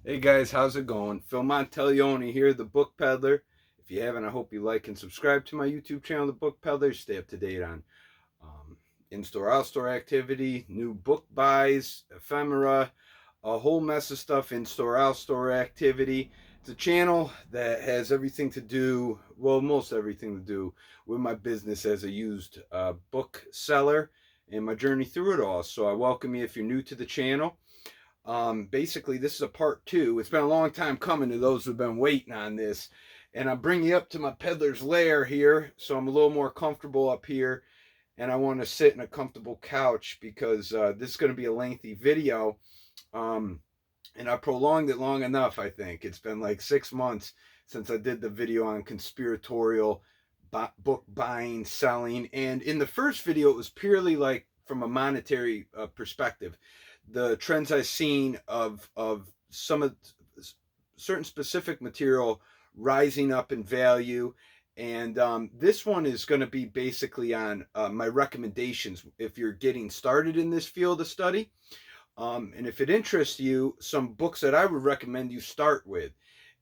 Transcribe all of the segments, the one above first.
Hey guys, how's it going? Phil Monteleone here, the Book Peddler. If you haven't, I hope you like and subscribe to my YouTube channel, The Book Peddler. Stay up to date on um, in-store, out-store activity, new book buys, ephemera, a whole mess of stuff, in-store, out-store activity. It's a channel that has everything to do, well, most everything to do with my business as a used book seller and my journey through it all. So I welcome you if you're new to the channel. Basically, this is a part two. It's been a long time coming to those who've been waiting on this. And I'm bringing you up to my peddler's lair here, so I'm a little more comfortable up here. And I want to sit in a comfortable couch because this is going to be a lengthy video. Um, and I prolonged it long enough, I think. It's been like 6 months since I did the video on conspiratorial book buying, selling. And in the first video, it was purely like from a monetary perspective. The trends I've seen of some of certain specific material rising up in value. And this one is going to be basically on my recommendations if you're getting started in this field of study. And if it interests you, some books that I would recommend you start with.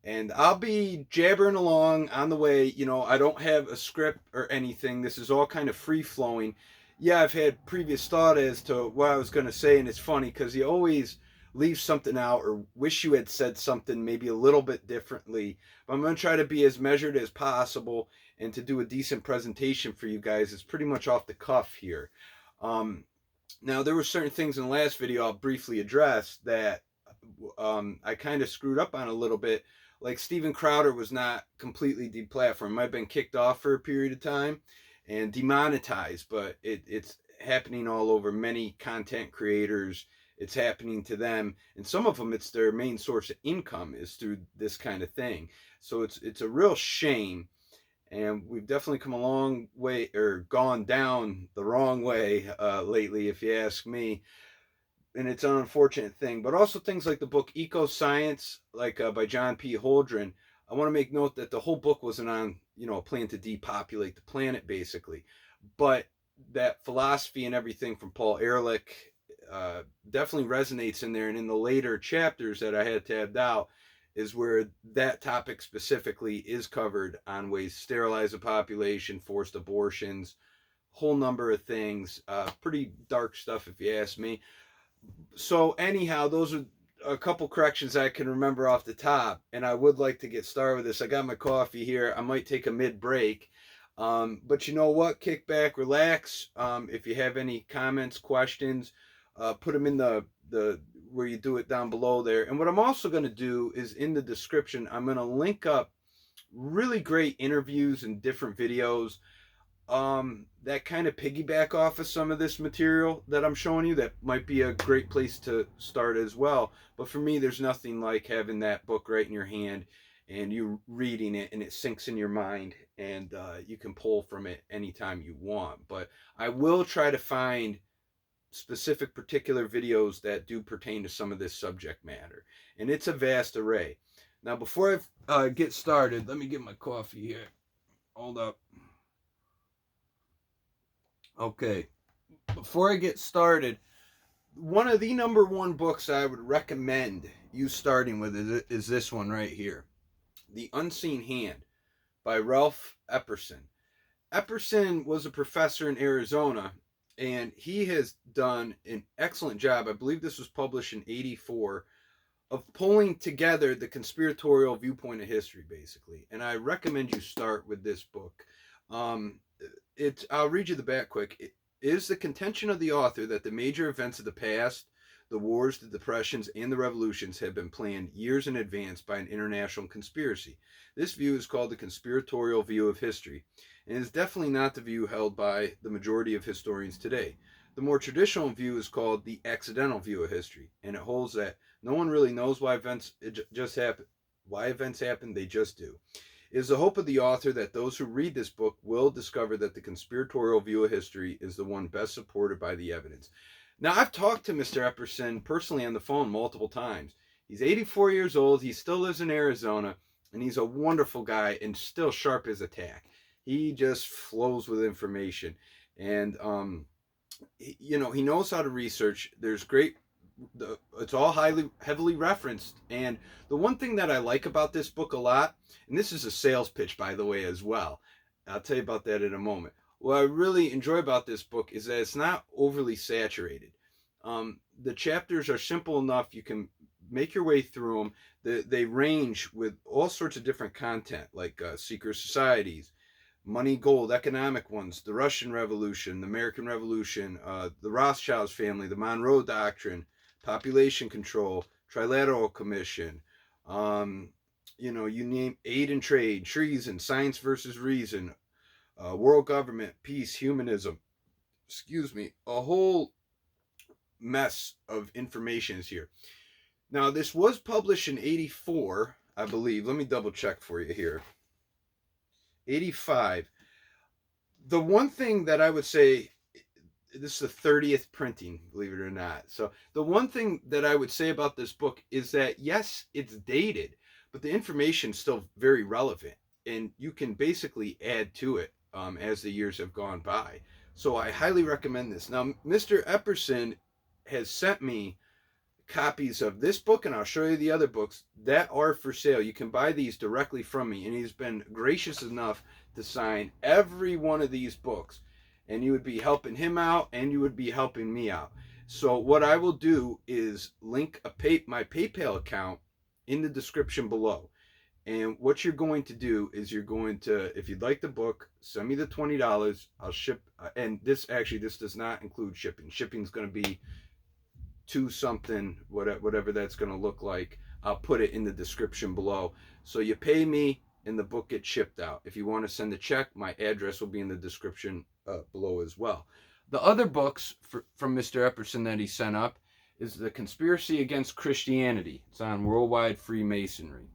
And I'll be jabbering along on the way. You know, I don't have a script or anything. This is all kind of free flowing. Yeah, I've had previous thought as to what I was going to say, and it's funny because you always leave something out or wish you had said something maybe a little bit differently. But I'm going to try to be as measured as possible and to do a decent presentation for you guys. It's pretty much off the cuff here. Now, there were certain things in the last video I'll briefly address that I kind of screwed up on a little bit. Like Steven Crowder was not completely deplatformed. Might have been kicked off for a period of time and demonetized, but it's happening all over. Many content creators, it's happening to them, and some of them, it's their main source of income is through this kind of thing. So it's a real shame, and we've definitely come a long way, or gone down the wrong way lately, if you ask me. And it's an unfortunate thing. But also things like the book Eco Science, like by John P. Holdren. I want to make note that the whole book wasn't on, a plan to depopulate the planet, basically. But that philosophy and everything from Paul Ehrlich definitely resonates in there. And in the later chapters that I had tabbed out is where that topic specifically is covered on ways to sterilize the population, forced abortions, whole number of things. Pretty dark stuff, if you ask me. So anyhow, those are a couple corrections I can remember off the top, and I would like to get started with this. I got my coffee here. I might take a mid-break, but you know what? Kick back, relax. If you have any comments, questions, put them in the where you do it down below there. And what I'm also going to do is in the description, I'm going to link up really great interviews and different videos that kind of piggyback off of some of this material that I'm showing you. That might be a great place to start as well. But for me, there's nothing like having that book right in your hand and you reading it and it sinks in your mind, and you can pull from it anytime you want. But I will try to find specific particular videos that do pertain to some of this subject matter, and it's a vast array. Now, before I get started, let me get my coffee here. Hold up. Okay, before I get started, one of the number one books I would recommend you starting with is this one right here, The Unseen Hand by Ralph Epperson. Epperson was a professor in Arizona, and he has done an excellent job. I believe this was published in '84, of pulling together the conspiratorial viewpoint of history, basically. And I recommend you start with this book. I'll read you the back quick. It is the contention of the author that the major events of the past, the wars, the depressions, and the revolutions have been planned years in advance by an international conspiracy. This view is called the conspiratorial view of history, and is definitely not the view held by the majority of historians today. The more traditional view is called the accidental view of history, and it holds that no one really knows why events just happen. Why events happen, they just do. It is the hope of the author that those who read this book will discover that the conspiratorial view of history is the one best supported by the evidence. Now, I've talked to Mr. Epperson personally on the phone multiple times. He's 84 years old. He still lives in Arizona, and he's a wonderful guy and still sharp as a tack. He just flows with information, and he knows how to research. There's great it's all heavily referenced. And the one thing that I like about this book a lot, and this is a sales pitch, by the way, as well. I'll tell you about that in a moment. What I really enjoy about this book is that it's not overly saturated. The chapters are simple enough. You can make your way through them. They range with all sorts of different content, like secret societies, money, gold, economic ones, the Russian Revolution, the American Revolution, the Rothschilds family, the Monroe Doctrine, population control, Trilateral Commission, you name aid and trade, treason, science versus reason, world government, peace, humanism. Excuse me, a whole mess of information is here. Now, this was published in 84, I believe. Let me double check for you here. 85. The one thing that I would say, this is the 30th printing, believe it or not. So the one thing that I would say about this book is that, yes, it's dated, but the information is still very relevant, and you can basically add to it as the years have gone by. So I highly recommend this. Now, Mr. Epperson has sent me copies of this book, and I'll show you the other books that are for sale. You can buy these directly from me, and he's been gracious enough to sign every one of these books, and you would be helping him out and you would be helping me out. So what I will do is link my PayPal account in the description below, and what you're going to do is you're going to, if you'd like the book, send me the $20. I'll ship, and this does not include shipping. Shipping's going to be to something, whatever that's going to look like. I'll put it in the description below. So you pay me and the book gets shipped out. If you want to send a check, my address will be in the description below as well. The other books from Mr. Epperson that he sent up is The Conspiracy Against Christianity. It's on worldwide Freemasonry.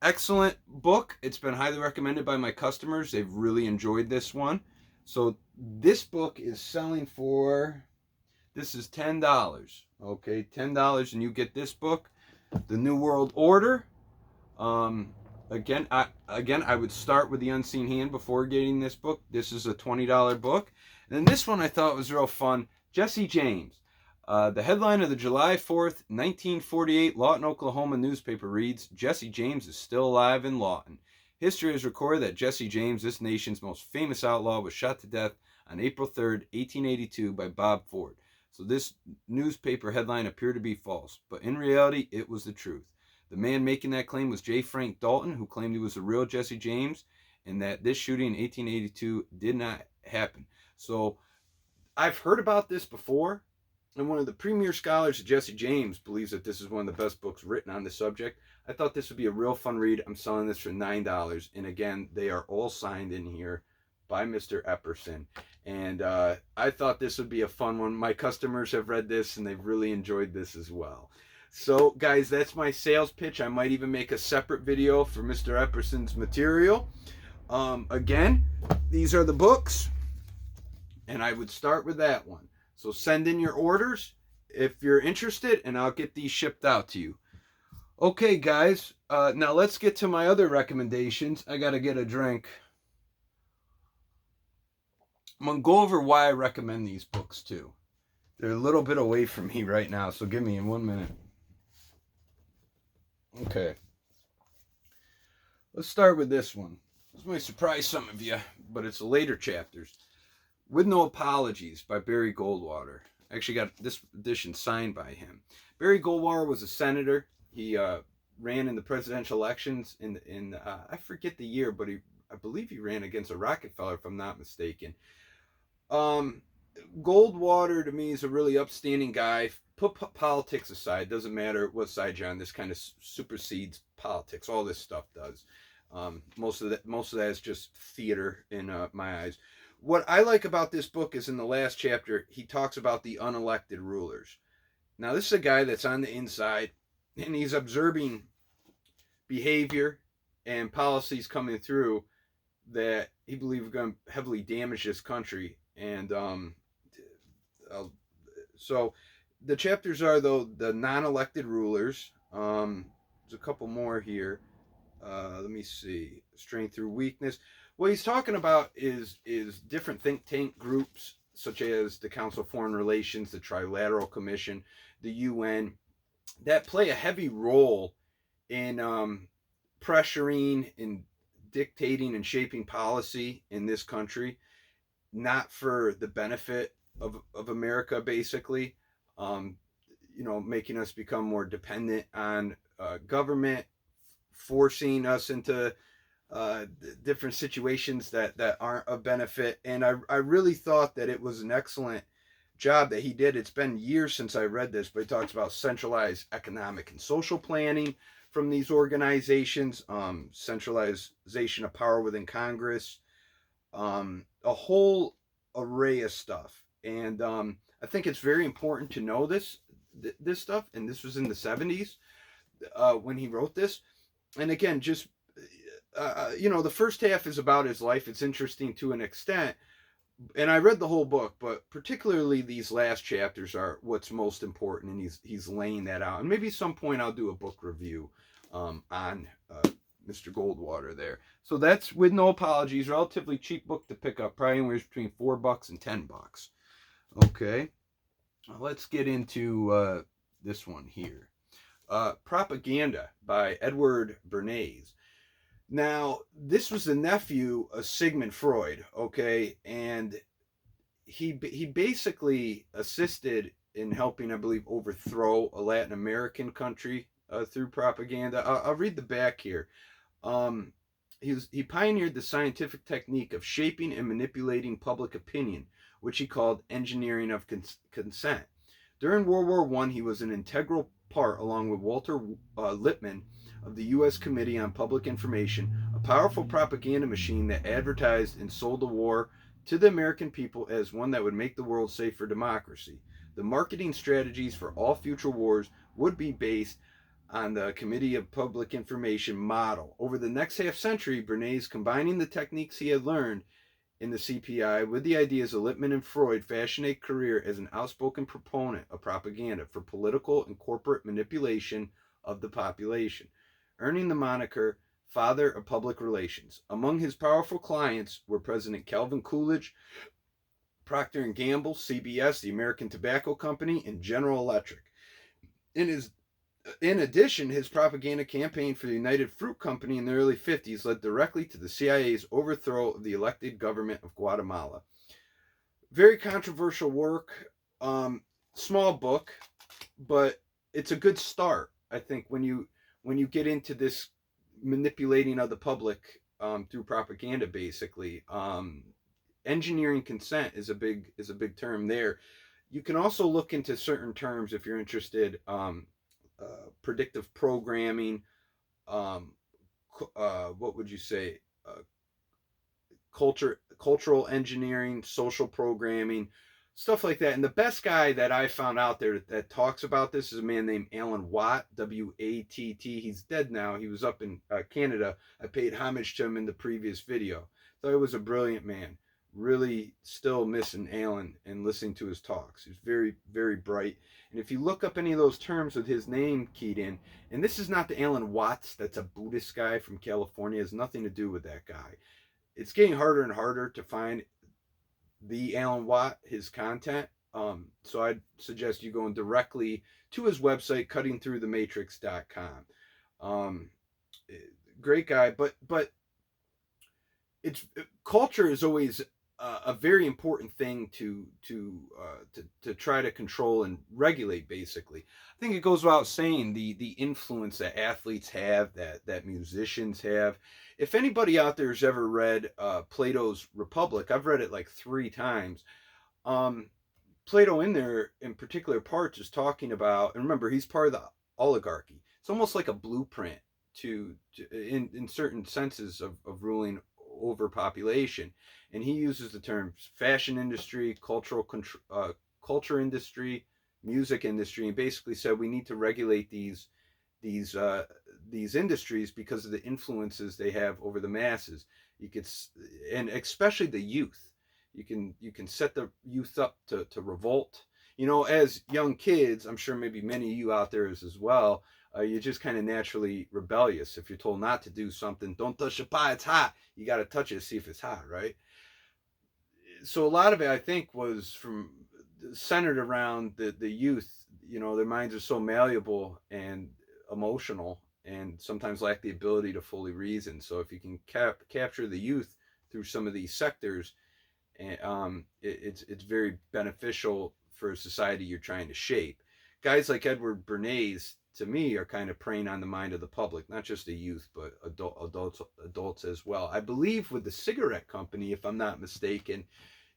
Excellent book. It's been highly recommended by my customers. They've really enjoyed this one. So this book is selling for... This is $10. Okay, $10, and you get this book, The New World Order. Again, I would start with The Unseen Hand before getting this book. This is a $20 book. And then this one I thought was real fun. Jesse James. The headline of the July 4th, 1948 Lawton, Oklahoma newspaper reads, Jesse James is still alive in Lawton. History has recorded that Jesse James, this nation's most famous outlaw, was shot to death on April 3rd, 1882 by Bob Ford. So this newspaper headline appeared to be false, but in reality, it was the truth. The man making that claim was J. Frank Dalton, who claimed he was the real Jesse James, and that this shooting in 1882 did not happen. So I've heard about this before, and one of the premier scholars of Jesse James believes that this is one of the best books written on the subject. I thought this would be a real fun read. I'm selling this for $9, and again, they are all signed in here by Mr. Epperson. And I thought this would be a fun one. My customers have read this and they've really enjoyed this as well. So guys, that's my sales pitch. I might even make a separate video for Mr. Epperson's material. Again, these are the books, and I would start with that one. So send in your orders if you're interested, and I'll get these shipped out to you. Okay guys, now let's get to my other recommendations. I gotta get a drink. I'm going to go over why I recommend these books too. They're a little bit away from me right now, so give me 1 minute. Okay. Let's start with this one. This might surprise some of you, but it's the later chapters. With No Apologies by Barry Goldwater. I actually got this edition signed by him. Barry Goldwater was a senator. He ran in the presidential elections in I forget the year, but I believe he ran against a Rockefeller, if I'm not mistaken. Goldwater to me is a really upstanding guy. Put politics aside, doesn't matter what side you're on. This kind of supersedes politics. All this stuff does. Most of that is just theater in my eyes. What I like about this book is in the last chapter he talks about the unelected rulers. Now this is a guy that's on the inside, and he's observing behavior and policies coming through that he believes are going to heavily damage this country. And so the chapters are, though, the non-elected rulers. There's a couple more here. Let me see. Strength through weakness. What he's talking about is different think tank groups such as the Council of Foreign Relations, the Trilateral Commission, the UN, that play a heavy role in pressuring and dictating and shaping policy in this country, not for the benefit of America, basically. Making us become more dependent on government, forcing us into different situations that aren't of benefit. And I really thought that it was an excellent job that he did. It's been years since I read this, but he talks about centralized economic and social planning from these organizations, centralization of power within Congress, a whole array of stuff. And I think it's very important to know this stuff. And this was in the 70s when he wrote this. And again, just the first half is about his life. It's interesting to an extent, and I read the whole book, but particularly these last chapters are what's most important, and he's laying that out. And maybe some point I'll do a book review on Mr. Goldwater there. So that's With No Apologies, relatively cheap book to pick up, probably anywhere between $4 and $10. Okay, let's get into this one here. Propaganda by Edward Bernays. Now, this was the nephew of Sigmund Freud, okay, and he basically assisted in helping, I believe, overthrow a Latin American country through propaganda. I'll read the back here. He pioneered the scientific technique of shaping and manipulating public opinion, which he called engineering of consent. During World War I, he was an integral part, along with Walter Lippmann, of the U.S. Committee on Public Information, a powerful propaganda machine that advertised and sold the war to the American people as one that would make the world safe for democracy. The marketing strategies for all future wars would be based on the Committee of Public Information model. Over the next half century, Bernays, combining the techniques he had learned in the CPI with the ideas of Lippmann and Freud, fashioned a career as an outspoken proponent of propaganda for political and corporate manipulation of the population, earning the moniker Father of Public Relations. Among his powerful clients were President Calvin Coolidge, Procter & Gamble, CBS, the American Tobacco Company, and General Electric. In addition, his propaganda campaign for the United Fruit Company in the early 50s led directly to the CIA's overthrow of the elected government of Guatemala. Very controversial work, small book, but it's a good start, I think, when you get into this manipulating of the public through propaganda, basically. Engineering consent is a big term there. You can also look into certain terms if you're interested. Predictive programming, what would you say? Cultural engineering, social programming, stuff like that. And the best guy that I found out there that talks about this is a man named Alan Watt, W-A-T-T. He's dead now. He was up in Canada. I paid homage to him in the previous video. Thought he was a brilliant man. Really still missing Alan and listening to his talks. He's very, very bright. And if you look up any of those terms with his name keyed in, and this is not the Alan Watts, that's a Buddhist guy from California. It has nothing to do with that guy. It's getting harder and harder to find the Alan Watt, his content. So I'd suggest you going directly to his website, cuttingthroughthematrix.com. Great guy, but culture is always a very important thing to try to control and regulate. Basically, I think it goes without saying the influence that athletes have, that musicians have. If anybody out there has ever read Plato's Republic, I've read it like 3 times. Plato in there in particular parts is talking about, and remember, he's part of the oligarchy. It's almost like a blueprint to in certain senses of ruling overpopulation, and he uses the terms fashion industry, culture industry, music industry, and basically said we need to regulate these industries because of the influences they have over the masses. You could, and especially the youth. You can set the youth up to revolt. As young kids, I'm sure maybe many of you out there as well. You're just kind of naturally rebellious. If you're told not to do something, don't touch the pie, it's hot. You got to touch it to see if it's hot, right? so a lot of it, I think, was centered around the youth. You know, their minds are so malleable and emotional, and sometimes lack the ability to fully reason. So if you can capture the youth through some of these sectors, and it's very beneficial for a society you're trying to shape. Guys like Edward Bernays, to me, are kind of preying on the mind of the public, not just the youth, but adults as well. I believe with the cigarette company, if I'm not mistaken,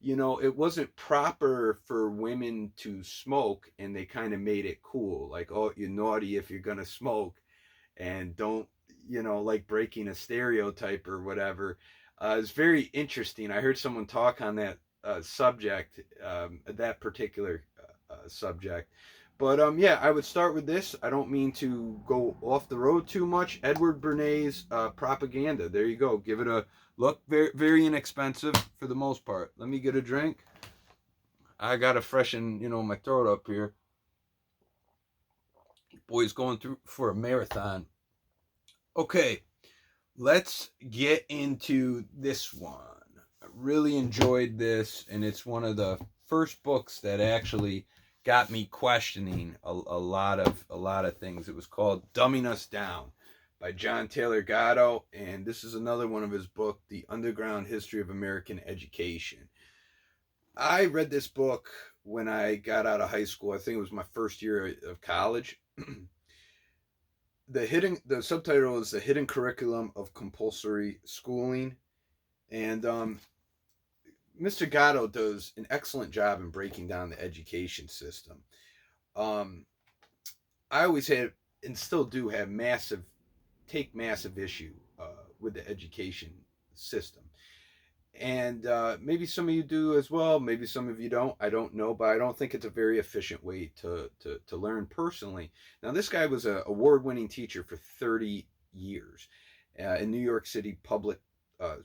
you know, it wasn't proper for women to smoke, and they kind of made it cool, like, oh, you're naughty if you're gonna smoke, and don't, you know, like breaking a stereotype or whatever. It's very interesting. I heard someone talk on that subject, that particular subject. But yeah, I would start with this. I don't mean to go off the road too much. Edward Bernays, Propaganda. There you go. Give it a look. Very, very inexpensive for the most part. Let me get a drink. I gotta freshen, you know, my throat up here. Boy's going through for a marathon. Okay, let's get into this one. I really enjoyed this, and it's one of the first books that actually got me questioning a lot of things. It was called Dumbing Us Down by John Taylor Gatto, and this is another one of his books, The Underground History of American Education. I read this book when I got out of high school. I think it was my first year of college. The subtitle is The Hidden Curriculum of Compulsory Schooling, and Mr. Gatto does an excellent job in breaking down the education system. I always had, and still do have, massive issue with the education system. And maybe some of you do as well. Maybe some of you don't. I don't know, but I don't think it's a very efficient way to learn personally. Now, this guy was an award-winning teacher for 30 years in New York City public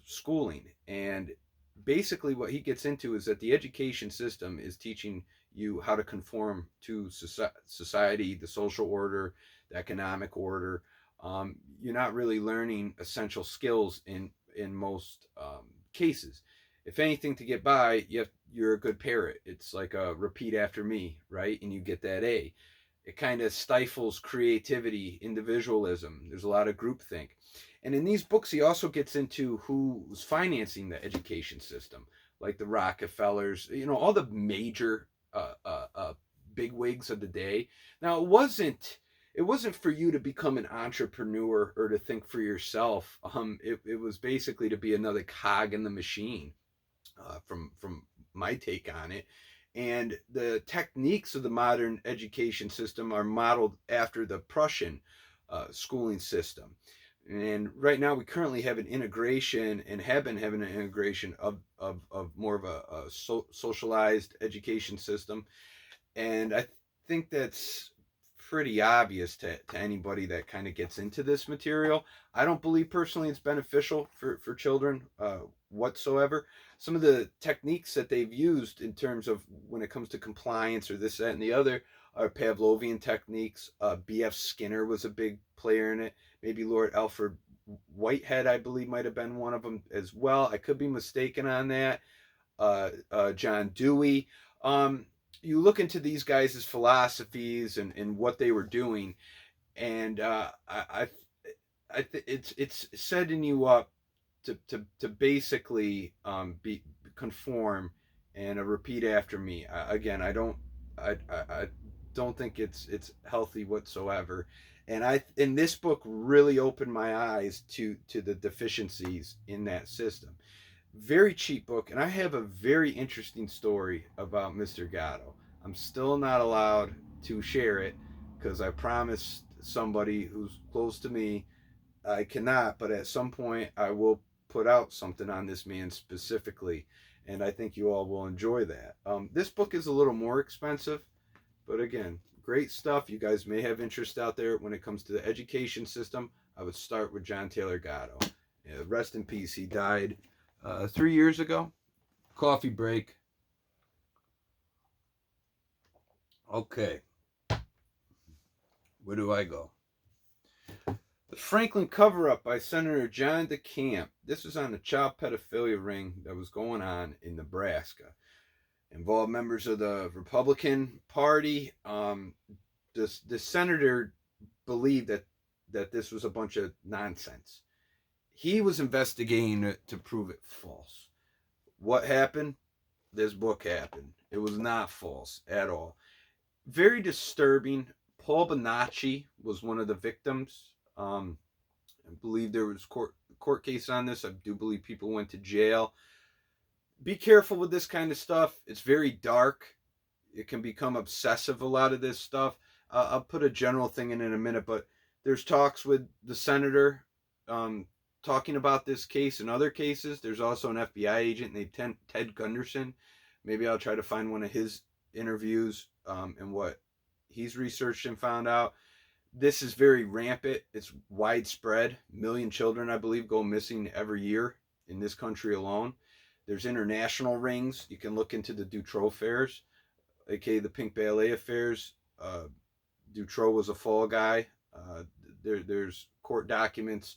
schooling. And basically what he gets into is that the education system is teaching you how to conform to society, the social order, the economic order. You're not really learning essential skills in most cases. If anything, to get by, you're a good parrot. It's like a repeat after me, right? And you get that A. It kind of stifles creativity, individualism. There's a lot of groupthink. And in these books, he also gets into who was financing the education system, like the Rockefellers, you know, all the major bigwigs of the day. Now, it wasn't for you to become an entrepreneur or to think for yourself. It was basically to be another cog in the machine, from my take on it. And the techniques of the modern education system are modeled after the Prussian schooling system. And right now, we currently have an integration, and have been having an integration of more of a socialized education system. And I think that's pretty obvious to anybody that kind of gets into this material. I don't believe personally it's beneficial for children whatsoever. Some of the techniques that they've used in terms of when it comes to compliance or this, that, and the other are Pavlovian techniques. B.F. Skinner was a big player in it. Maybe Lord Alfred Whitehead, I believe, might have been one of them as well. I could be mistaken on that. John Dewey. You look into these guys' philosophies and what they were doing, and it's setting you up to basically conform and repeat after me. Again, I don't think it's healthy whatsoever. And this book really opened my eyes to the deficiencies in that system. Very cheap book, and I have a very interesting story about Mr. Gatto. I'm still not allowed to share it because I promised somebody who's close to me I cannot, but at some point I will put out something on this man specifically, and I think you all will enjoy that. This book is a little more expensive, but again, great stuff. You guys may have interest out there when it comes to the education system. I would start with John Taylor Gatto. Rest in peace. He died 3 years ago. Coffee break. Okay. Where do I go? The Franklin cover-up by Senator John Decamp. This was on the child pedophilia ring that was going on in Nebraska. Involved members of the Republican Party. The senator believed that this was a bunch of nonsense. He was investigating it to prove it false. What happened? This book happened. It was not false at all. Very disturbing. Paul Bonacci was one of the victims. I believe there was court case on this. I do believe people went to jail. Be careful with this kind of stuff. It's very dark. It can become obsessive, a lot of this stuff. I'll put a general thing in a minute, but there's talks with the senator talking about this case and other cases. There's also an FBI agent named Ted Gunderson. Maybe I'll try to find one of his interviews and what he's researched and found out. This is very rampant. It's widespread. 1 million children, I believe, go missing every year in this country alone. There's international rings. You can look into the Dutroux affairs, aka the Pink Ballet affairs. Dutroux was a fall guy. There's court documents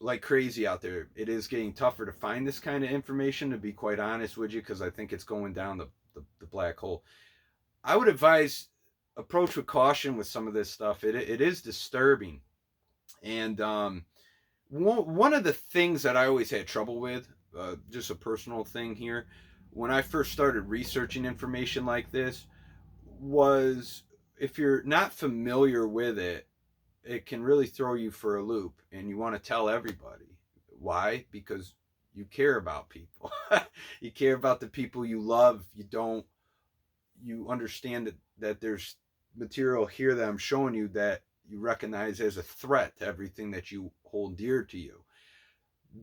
like crazy out there. It is getting tougher to find this kind of information, to be quite honest with you, because I think it's going down the black hole. I would advise approach with caution with some of this stuff. It is disturbing. And one of the things that I always had trouble with, just a personal thing here, when I first started researching information like this, was if you're not familiar with it, it can really throw you for a loop, and you want to tell everybody. Why? Because you care about people. You care about the people you love. You understand that there's material here that I'm showing you that you recognize as a threat to everything that you hold dear to you.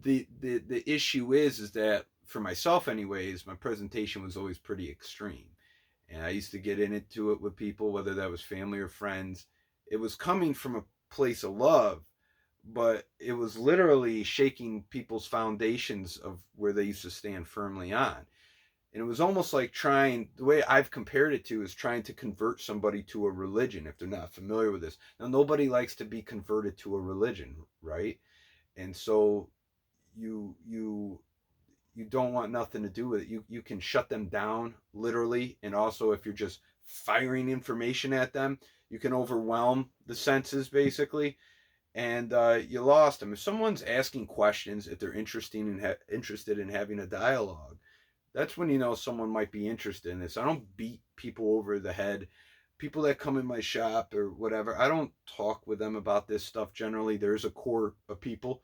The issue is that, for myself anyways, my presentation was always pretty extreme. And I used to get into it with people, whether that was family or friends. It was coming from a place of love, but it was literally shaking people's foundations of where they used to stand firmly on. And it was almost like the way I've compared it to is trying to convert somebody to a religion if they're not familiar with this. Now, nobody likes to be converted to a religion, right? And so you don't want nothing to do with it. You can shut them down, literally. And also, if you're just firing information at them, you can overwhelm the senses, basically. And you lost them. If someone's asking questions, if they're interested in having a dialogue, that's when you know someone might be interested in this. I don't beat people over the head. People that come in my shop or whatever, I don't talk with them about this stuff generally. There's a core of people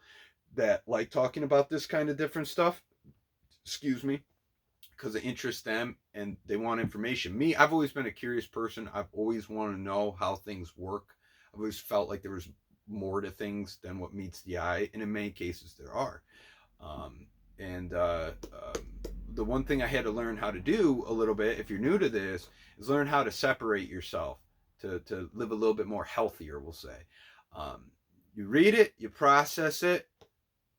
that like talking about this kind of different stuff, because it interests them and they want information. Me, I've always been a curious person. I've always wanted to know how things work. I've always felt like there was more to things than what meets the eye, and in many cases there are. The one thing I had to learn how to do a little bit, if you're new to this, is learn how to separate yourself to live a little bit more healthier, we'll say. You read it, you process it,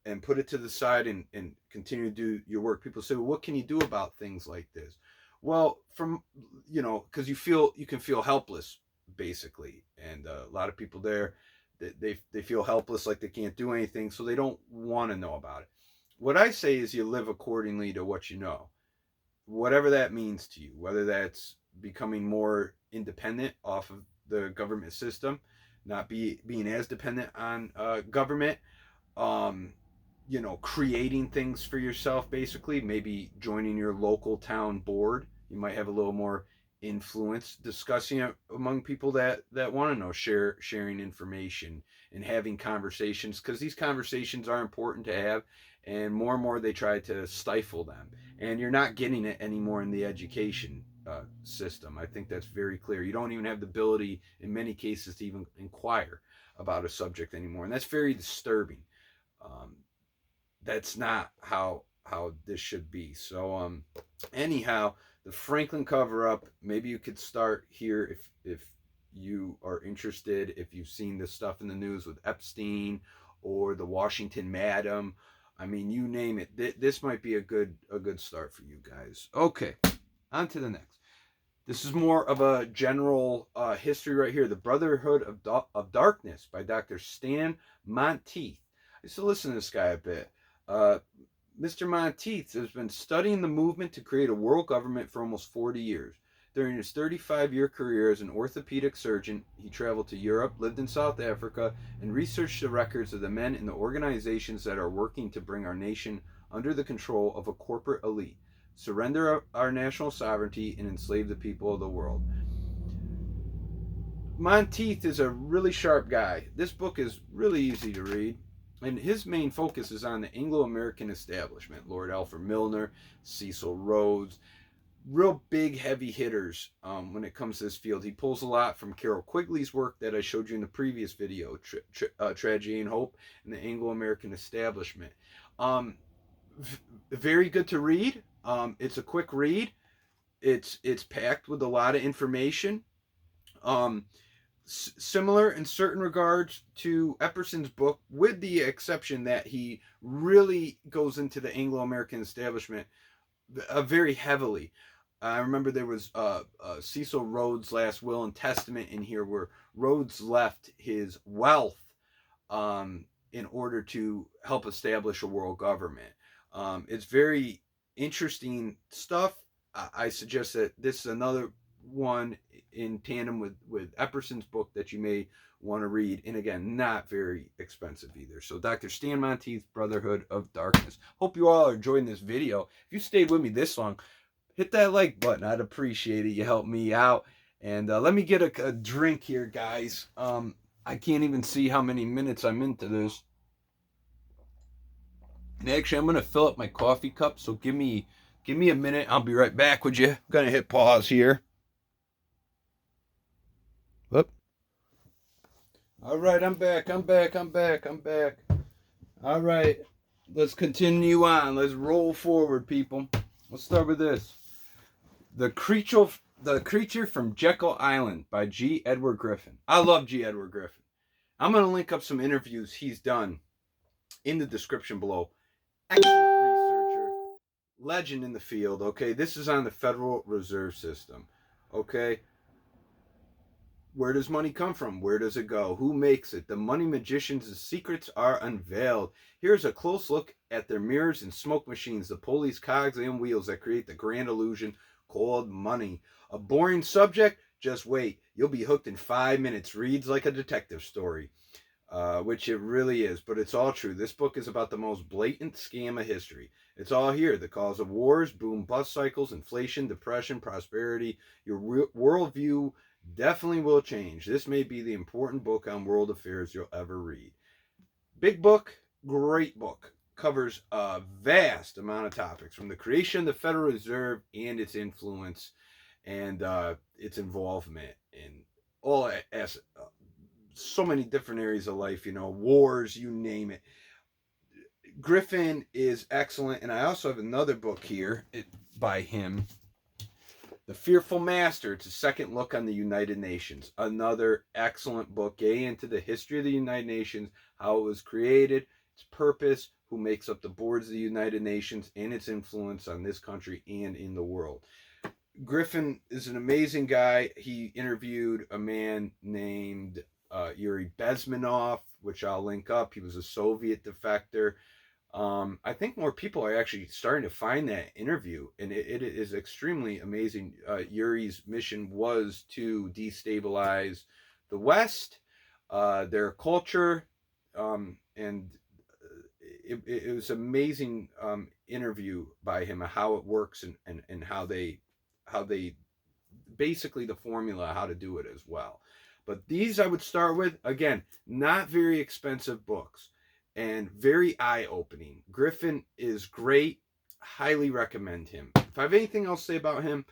and put it to the side and continue to do your work. People say, well, what can you do about things like this? Well, because you can feel helpless, basically. And a lot of people there, they feel helpless, like they can't do anything, so they don't want to know about it. What I say is you live accordingly to what you know, whatever that means to you, whether that's becoming more independent off of the government system, not being as dependent on government, creating things for yourself, basically, maybe joining your local town board. You might have a little more influence, discussing it among people that want to know, sharing information and having conversations, because these conversations are important to have, and more they try to stifle them, and you're not getting it anymore in the education system. I think that's very clear. You don't even have the ability in many cases to even inquire about a subject anymore, and that's very disturbing. That's not how this should be. So anyhow, the Franklin cover-up, maybe you could start here if you are interested, if you've seen this stuff in the news with Epstein or the Washington Madam. I mean, you name it. This might be a good start for you guys. Okay, on to the next. This is more of a general history right here. The Brotherhood of Darkness by Dr. Stan Monteith. I used to listen to this guy a bit. Mr. Monteith has been studying the movement to create a world government for almost 40 years. During his 35-year career as an orthopedic surgeon, he traveled to Europe, lived in South Africa, and researched the records of the men and the organizations that are working to bring our nation under the control of a corporate elite, surrender our national sovereignty, and enslave the people of the world. Monteith is a really sharp guy. This book is really easy to read, and his main focus is on the Anglo-American establishment. Lord Alfred Milner, Cecil Rhodes, real big heavy hitters when it comes to this field. He pulls a lot from Carroll Quigley's work that I showed you in the previous video, Tragedy and Hope and the Anglo-American Establishment. Very good to read. It's a quick read. It's packed with a lot of information. Similar in certain regards to Epperson's book, with the exception that he really goes into the Anglo-American establishment very heavily. I remember there was Cecil Rhodes' last will and testament in here, where Rhodes left his wealth in order to help establish a world government. It's very interesting stuff. I suggest that this is another one in tandem with Epperson's book that you may want to read, and again, not very expensive either. So Dr. Stan Monteith, Brotherhood of Darkness. Hope you all are enjoying this video. If you stayed with me this long, hit that like button. I'd appreciate it. You help me out. And let me get a drink here, guys. I can't even see how many minutes I'm into this. And actually, I'm going to fill up my coffee cup, so give me a minute. I'll be right back with you. I'm going to hit pause here. Whoop. All right, I'm back. All right, let's continue on. Let's roll forward, people. Let's start with this. The Creature from Jekyll Island by G. Edward Griffin. I love G. Edward Griffin. I'm going to link up some interviews he's done in the description below. Excellent researcher, legend in the field, okay? This is on the Federal Reserve System, okay? Where does money come from? Where does it go? Who makes it? The money magicians' secrets are unveiled. Here's a close look at their mirrors and smoke machines, the pulleys, cogs, and wheels that create the grand illusion called money. A boring subject? Just wait. You'll be hooked in 5 minutes. Reads like a detective story, which it really is, but it's all true. This book is about the most blatant scam of history. It's all here. The cause of wars, boom-bust cycles, inflation, depression, prosperity. Your worldview definitely will change. This may be the important book on world affairs you'll ever read. Big book, great book. Covers a vast amount of topics, from the creation of the Federal Reserve and its influence and its involvement in all so many different areas of life, you know, wars, you name it. Griffin is excellent, and I also have another book here by him, The Fearful Master. It's a second look on the United Nations. Another excellent book, getting into the history of the United Nations, how it was created, its purpose, who makes up the boards of the United Nations, and its influence on this country and in the world. Griffin is an amazing guy. He interviewed a man named Yuri Bezmenov, which I'll link up. He was a Soviet defector. I think more people are actually starting to find that interview, and it is extremely amazing. Yuri's mission was to destabilize the West, their culture, and it was an amazing interview by him of how it works and how they basically the formula how to do it as well. But these I would start with, again, not very expensive books and very eye-opening. Griffin is great. Highly recommend him. If I have anything else to say about him,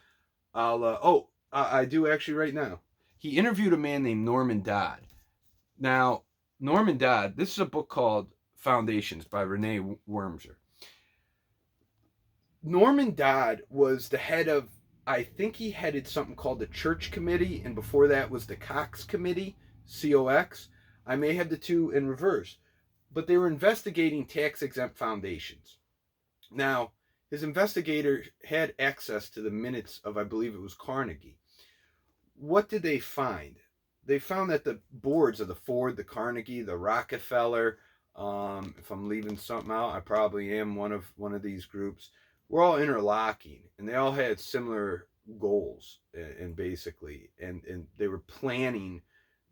I do actually right now. He interviewed a man named Norman Dodd. Now, Norman Dodd, this is a book called Foundations by Renee Wormser. Norman Dodd was the head of, I think he headed something called the Church Committee, and before that was the Cox Committee, COX. I may have the two in reverse. But they were investigating tax-exempt foundations. Now, his investigator had access to the minutes of, I believe it was Carnegie. what did they find? They found that the boards of the Ford, the Carnegie, the Rockefeller, if I'm leaving something out, I probably am one of these groups. We're all interlocking, and they all had similar goals, and basically, and they were planning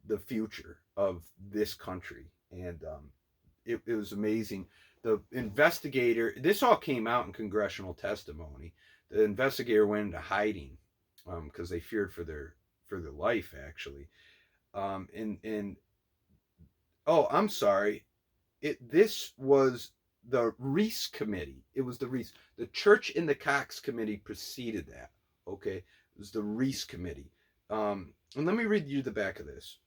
the future of this country, and it was amazing. The investigator, this all came out in congressional testimony. The investigator went into hiding because they feared for their life, actually. And oh, I'm sorry. This was the Reese Committee. It was the Reese. The Church in the Cox Committee preceded that. Okay, it was the Reese Committee. And let me read you the back of this.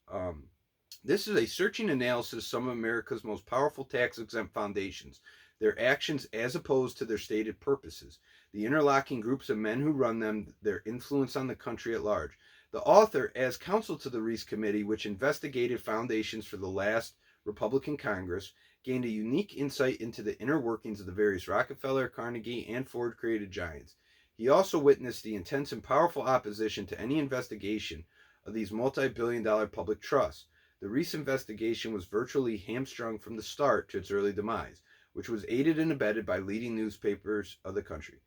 This is a searching analysis of some of America's most powerful tax-exempt foundations, their actions as opposed to their stated purposes, the interlocking groups of men who run them, their influence on the country at large. The author, as counsel to the Reese Committee, which investigated foundations for the last Republican Congress, gained a unique insight into the inner workings of the various Rockefeller, Carnegie, and Ford-created giants. He also witnessed the intense and powerful opposition to any investigation of these multi-billion-dollar public trusts. The Reese investigation was virtually hamstrung from the start to its early demise, which was aided and abetted by leading newspapers of the country.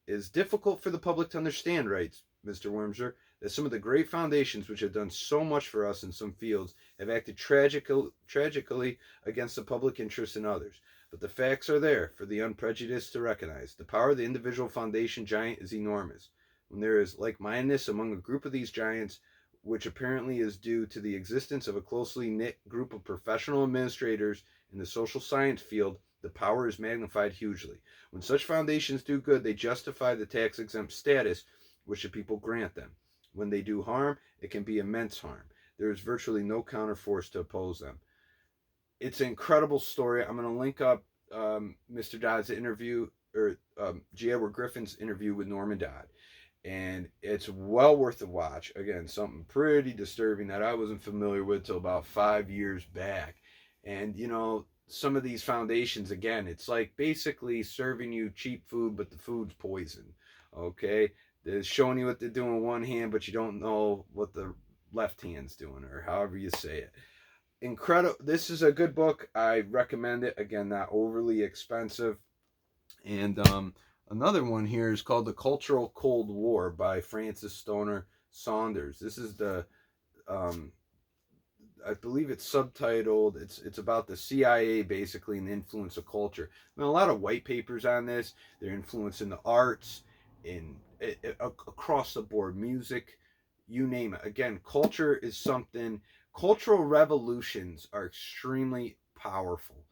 It is difficult for the public to understand, writes Mr. Wormser, that some of the great foundations which have done so much for us in some fields have acted tragically against the public interest in others. But the facts are there for the unprejudiced to recognize. The power of the individual foundation giant is enormous. When there is like-mindedness among a group of these giants, which apparently is due to the existence of a closely knit group of professional administrators in the social science field, the power is magnified hugely. When such foundations do good, they justify the tax-exempt status which the people grant them. When they do harm, it can be immense harm. There is virtually no counterforce to oppose them. It's an incredible story. I'm going to link up Mr. Dodd's interview, or G. Edward Griffin's interview with Norman Dodd. And it's well worth a watch. Again, something pretty disturbing that I wasn't familiar with till about 5 years back. And, you know, some of these foundations, again, it's like basically serving you cheap food, but the food's poison. Okay? They're showing you what they're doing with one hand, but you don't know what the left hand's doing, or however you say it. Incredible. This is a good book. I recommend it. Again, not overly expensive. And another one here is called The Cultural Cold War by Francis Stoner Saunders. This is the, I believe it's subtitled, it's about the CIA basically and the influence of culture. I mean, a lot of white papers on this, their influence in the arts, across the board, music, you name it. Again, culture is something, cultural revolutions are extremely powerful.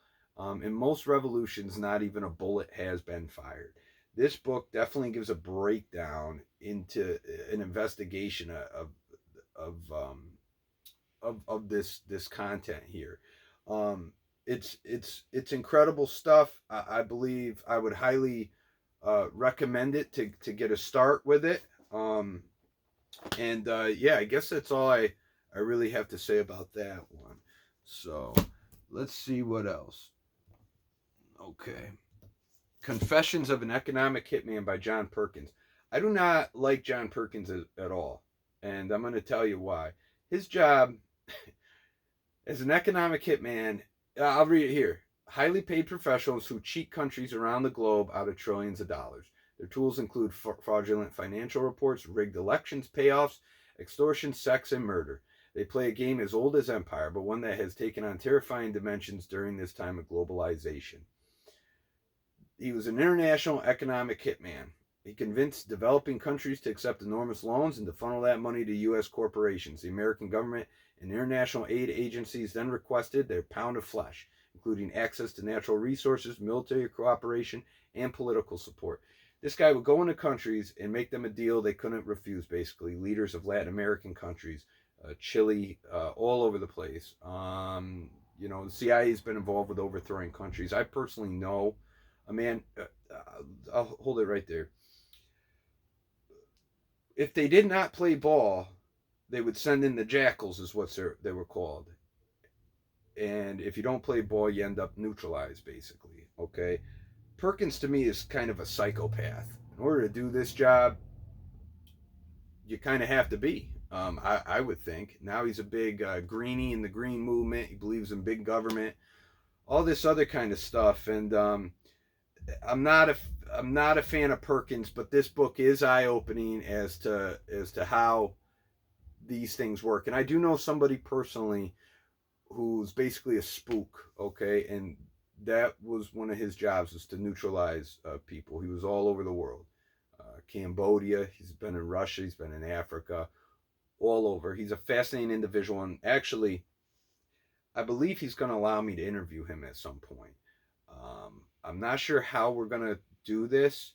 In most revolutions, not even a bullet has been fired. This book definitely gives a breakdown into an investigation of this content here. It's incredible stuff. I believe I would highly recommend it to get a start with it. Yeah, I guess that's all I really have to say about that one. So let's see what else. Okay. Confessions of an Economic Hitman by John Perkins. I do not like John Perkins at all. And I'm going to tell you why. His job as an economic hitman, I'll read it here. Highly paid professionals who cheat countries around the globe out of trillions of dollars. Their tools include fraudulent financial reports, rigged elections, payoffs, extortion, sex, and murder. They play a game as old as empire, but one that has taken on terrifying dimensions during this time of globalization. He was an international economic hitman. He convinced developing countries to accept enormous loans and to funnel that money to U.S. corporations. The American government and international aid agencies then requested their pound of flesh, including access to natural resources, military cooperation, and political support. This guy would go into countries and make them a deal they couldn't refuse, basically. Leaders of Latin American countries, Chile, all over the place. The CIA has been involved with overthrowing countries. I personally know a man, I'll hold it right there. If they did not play ball, they would send in the jackals, is what they were called. And if you don't play ball, you end up neutralized, basically. Okay? Perkins, to me, is kind of a psychopath. In order to do this job, you kind of have to be. I would think. Now he's a big greenie in the green movement. He believes in big government, all this other kind of stuff. And I'm not a I'm not a fan of Perkins, but this book is eye opening as to how these things work. And I do know somebody personally who's basically a spook, okay, and that was one of his jobs, is to neutralize people. He was all over the world, Cambodia. He's been in Russia. He's been in Africa, all over. He's a fascinating individual, and actually, I believe he's going to allow me to interview him at some point. I'm not sure how we're going to do this,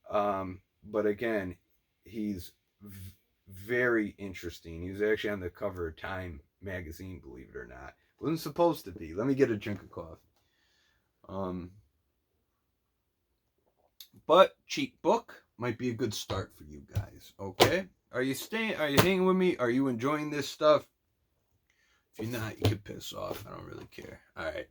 but again, he's very interesting. He was actually on the cover of Time magazine, believe it or not. Wasn't supposed to be. Let me get a drink of coffee. But cheap book might be a good start for you guys. Okay, are you hanging with me? Are you enjoying this stuff? If you're not, you can piss off. I don't really care. All right.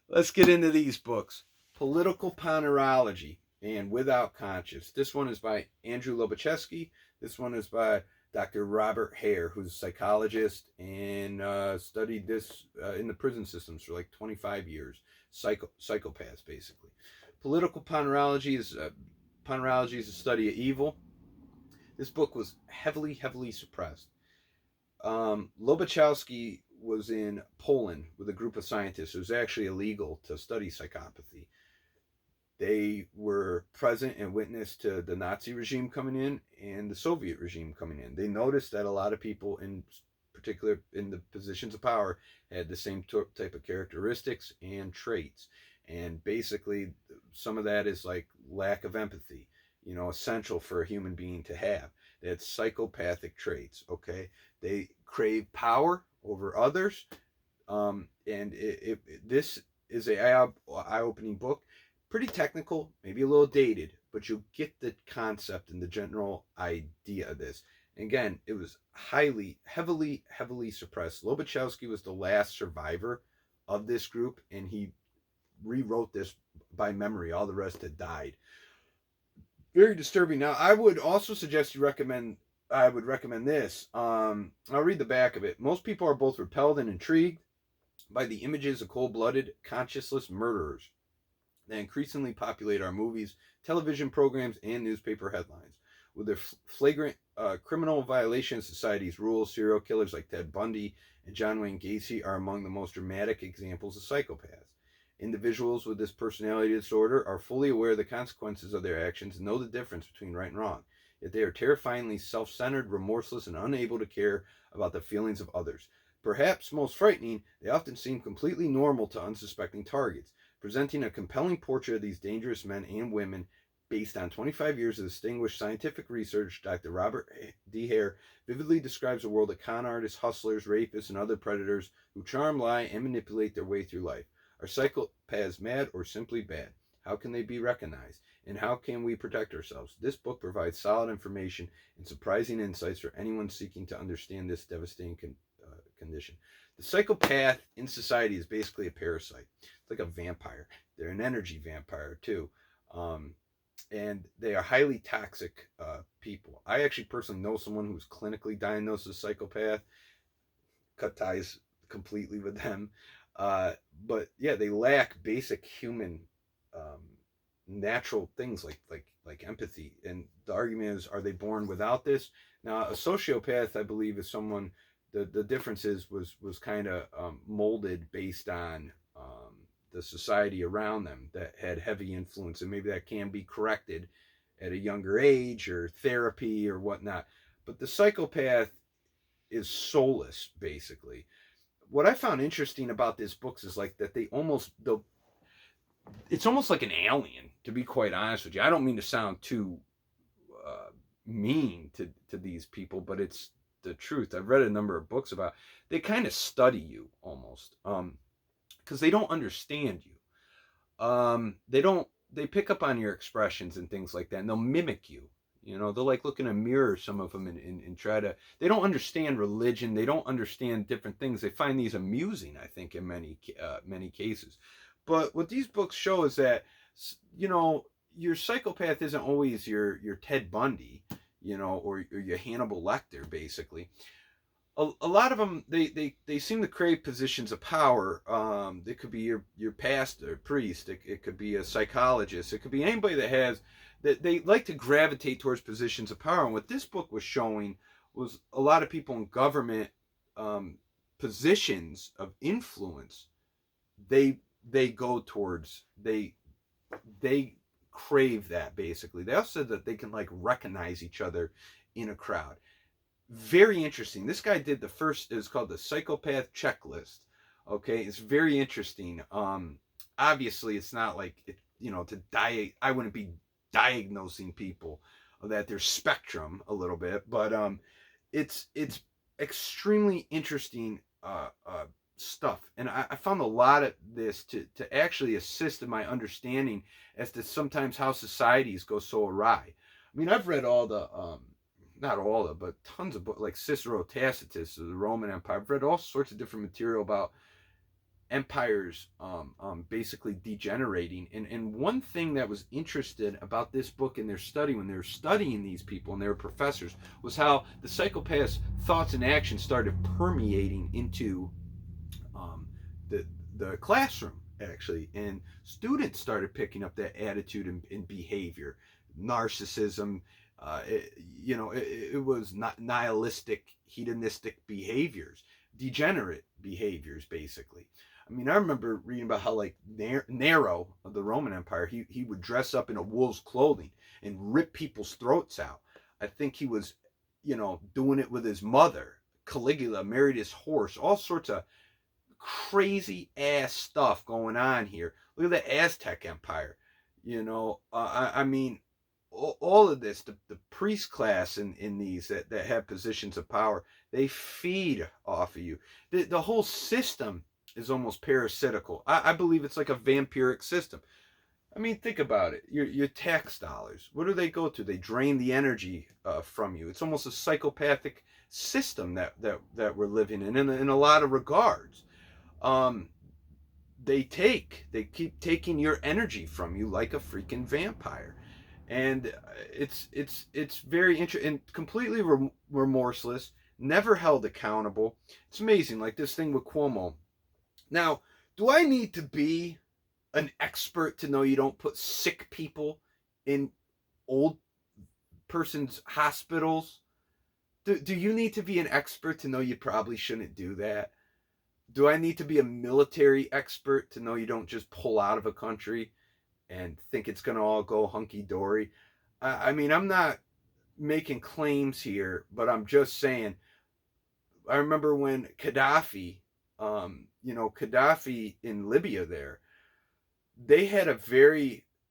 Let's get into these books. Political Ponerology and Without Conscience. This one is by Andrew Lobachevsky. This one is by Dr. Robert Hare, who's a psychologist and studied this in the prison systems for like 25 years. Psychopaths, basically. Political Ponerology is a study of evil. This book was heavily suppressed. Lobachevsky was in Poland with a group of scientists. It was actually illegal to study psychopathy. They were present and witness to the Nazi regime coming in and the Soviet regime coming in. They noticed that a lot of people, in particular in the positions of power, had the same type of characteristics and traits. And basically, some of that is like lack of empathy, essential for a human being to have. They had psychopathic traits, okay? They crave power over others. And this is an eye-opening book. Pretty technical, maybe a little dated, but you'll get the concept and the general idea of this. And again, it was heavily suppressed. Lobachevsky was the last survivor of this group, and he rewrote this by memory. All the rest had died. Very disturbing. Now, I would also suggest I would recommend this. I'll read the back of it. Most people are both repelled and intrigued by the images of cold-blooded, conscienceless murderers that increasingly populate our movies, television programs, and newspaper headlines. With their flagrant criminal violation of society's rules, serial killers like Ted Bundy and John Wayne Gacy are among the most dramatic examples of psychopaths. Individuals with this personality disorder are fully aware of the consequences of their actions and know the difference between right and wrong. Yet they are terrifyingly self-centered, remorseless, and unable to care about the feelings of others. Perhaps most frightening, they often seem completely normal to unsuspecting targets, presenting a compelling portrait of these dangerous men and women based on 25 years of distinguished scientific research. Dr. Robert D. Hare vividly describes a world of con artists, hustlers, rapists, and other predators who charm, lie, and manipulate their way through life. Are psychopaths mad or simply bad? How can they be recognized? And how can we protect ourselves? This book provides solid information and surprising insights for anyone seeking to understand this devastating condition. The psychopath in society is basically a parasite. It's like a vampire. They're an energy vampire too. And they are highly toxic people. I actually personally know someone who's clinically diagnosed as a psychopath. Cut ties completely with them. But yeah, they lack basic human natural things like empathy. And the argument is, are they born without this? Now, a sociopath, I believe, is someone. The difference was kind of molded based on the society around them that had heavy influence, and maybe that can be corrected at a younger age or therapy or whatnot. But the psychopath is soulless, basically. What I found interesting about this book is like that it's almost like an alien, to be quite honest with you. I don't mean to sound too mean to these people, but it's the truth. I've read a number of books about, they kind of study you almost, because they don't understand you. They pick up on your expressions and things like that, and they'll mimic you. They'll like look in a mirror, some of them, and try to, they don't understand religion. They don't understand different things. They find these amusing, I think, in many cases. But what these books show is that, your psychopath isn't always your Ted Bundy. or your Hannibal Lecter, basically. A lot of them, they seem to crave positions of power. It could be your pastor, priest. It could be a psychologist. It could be anybody that they like to gravitate towards positions of power. And what this book was showing was a lot of people in government positions of influence. They go towards they crave that, basically. They also said that they can like recognize each other in a crowd. Very interesting. This guy did the first, it's called the Psychopath Checklist. Okay, it's very interesting. Obviously it's not like I wouldn't be diagnosing people that there's spectrum a little bit, but it's extremely interesting stuff, and I found a lot of this to actually assist in my understanding as to sometimes how societies go so awry. I mean, I've read all the not all of, but tons of books, like Cicero, Tacitus, the Roman Empire. I've read all sorts of different material about empires basically degenerating. And one thing that was interesting about this book in their study, when they were studying these people and they were professors, was how the psychopaths' thoughts and actions started permeating into the classroom, actually. And students started picking up that attitude and behavior, narcissism. It was not nihilistic, hedonistic behaviors, degenerate behaviors, basically. I mean, I remember reading about how, like, Nero of the Roman Empire, he would dress up in a wool's clothing and rip people's throats out. I think he was, doing it with his mother. Caligula married his horse. All sorts of crazy ass stuff going on here. Look at the Aztec Empire. I mean, all of this, the priest class in these that have positions of power, they feed off of you. The whole system is almost parasitical. I believe it's like a vampiric system. I mean, think about it. Your tax dollars, what do they go to? They drain the energy from you. It's almost a psychopathic system that we're living in a lot of regards. They keep taking your energy from you like a freaking vampire. And it's very interesting and completely remorseless, never held accountable. It's amazing, like this thing with Cuomo. Now, do I need to be an expert to know you don't put sick people in old person's hospitals? Do you need to be an expert to know you probably shouldn't do that? Do I need to be a military expert to know you don't just pull out of a country and think it's going to all go hunky-dory? I mean, I'm not making claims here, but I'm just saying, I remember when Gaddafi, Gaddafi in Libya there, they had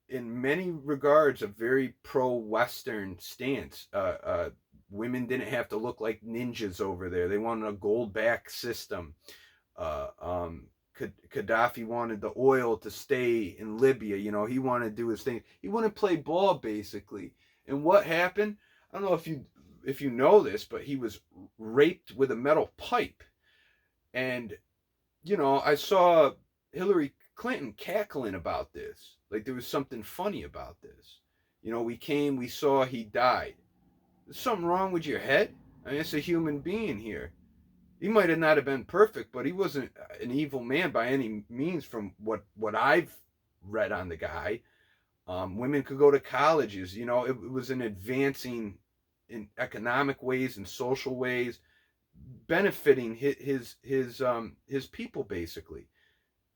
in many regards, a very pro-Western stance. Women didn't have to look like ninjas over there. They wanted a gold-back system. Gaddafi wanted the oil to stay in Libya. He wanted to do his thing. He wanted to play ball, basically. And what happened? I don't know if you know this, but he was raped with a metal pipe. And, I saw Hillary Clinton cackling about this. Like there was something funny about this. We saw he died. There's something wrong with your head? I mean, it's a human being here. He might have not have been perfect, but he wasn't an evil man by any means from what I've read on the guy. Women could go to colleges. It was an advancing in economic ways and social ways, benefiting his people, basically.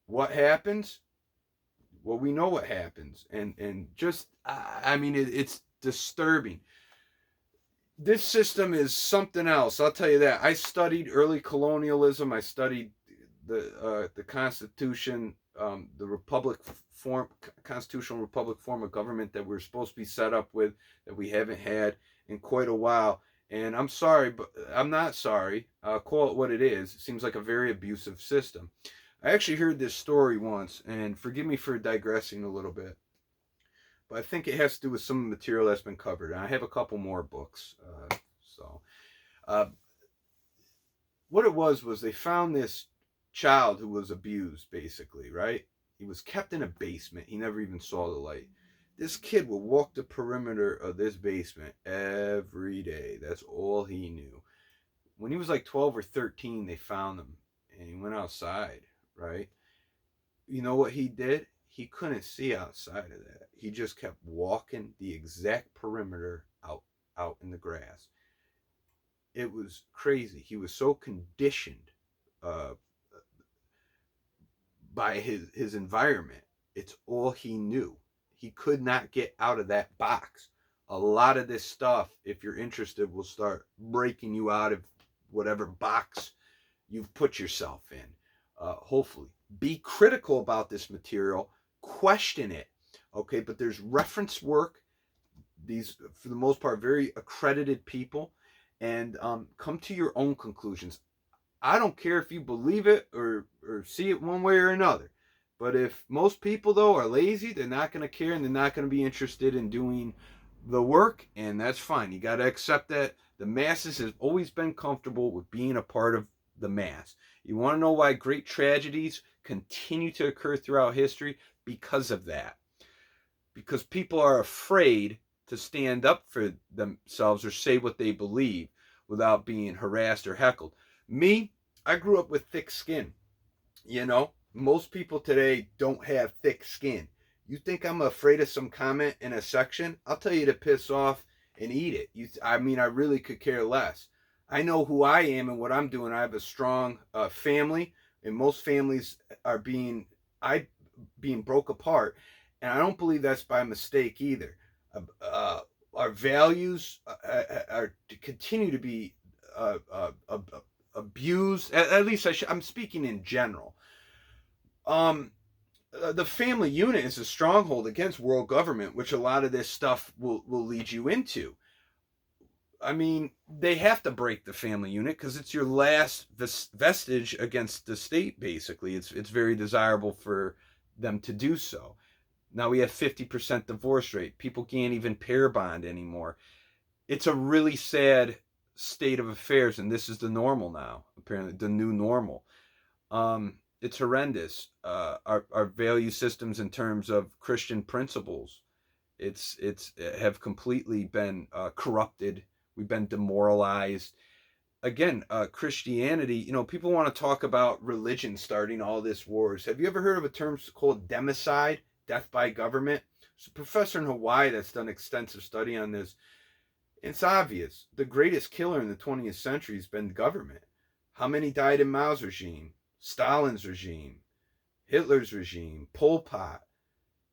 What happens? Well, we know what happens. And just, I mean, it's disturbing. This system is something else. I'll tell you that. I studied early colonialism. I studied the Constitution, the constitutional republic form of government that we're supposed to be set up with, that we haven't had in quite a while. And I'm sorry, but I'm not sorry. I'll call it what it is. It seems like a very abusive system. I actually heard this story once, and forgive me for digressing a little bit, but I think it has to do with some material that's been covered. And I have a couple more books. What it was they found this child who was abused, basically, right? He was kept in a basement. He never even saw the light. This kid would walk the perimeter of this basement every day. That's all he knew. When he was like 12 or 13, they found him and he went outside, right? You know what he did? He couldn't see outside of that. He just kept walking the exact perimeter out in the grass. It was crazy. He was so conditioned uh, by his environment. It's all he knew. He could not get out of that box. A lot of this stuff, if you're interested, will start breaking you out of whatever box you've put yourself in. Hopefully, be critical about this material, question it, okay? But there's reference work. These, for the most part, very accredited people, and come to your own conclusions. I don't care if you believe it or see it one way or another. But if most people, though, are lazy, they're not going to care and they're not going to be interested in doing the work, and that's fine. You got to accept that the masses have always been comfortable with being a part of the mass. You want to know why great tragedies continue to occur throughout history? Because of that. Because people are afraid to stand up for themselves or say what they believe without being harassed or heckled. Me, I grew up with thick skin. You know, most people today don't have thick skin. You think I'm afraid of some comment in a section? I'll tell you to piss off and eat it. I mean, I really could care less. I know who I am and what I'm doing. I have a strong family, and most families are being broke apart, and I don't believe that's by mistake either. Our values are to continue to be abused. At least I'm speaking in general. The family unit is a stronghold against world government, which a lot of this stuff will lead you into. I mean, they have to break the family unit because it's your last vestige against the state, basically. It's very desirable for them to do so. Now we have 50% divorce rate. People can't even pair bond anymore. It's a really sad state of affairs, and this is the normal now, apparently, the new normal. It's horrendous. Our value systems in terms of Christian principles, it's have completely been corrupted. We've been demoralized. Again, Christianity, you know, people want to talk about religion starting all this wars. Have you ever heard of a term called democide, death by government? There's a professor in Hawaii that's done extensive study on this. It's obvious. The greatest killer in the 20th century has been government. How many died in Mao's regime, Stalin's regime, Hitler's regime, Pol Pot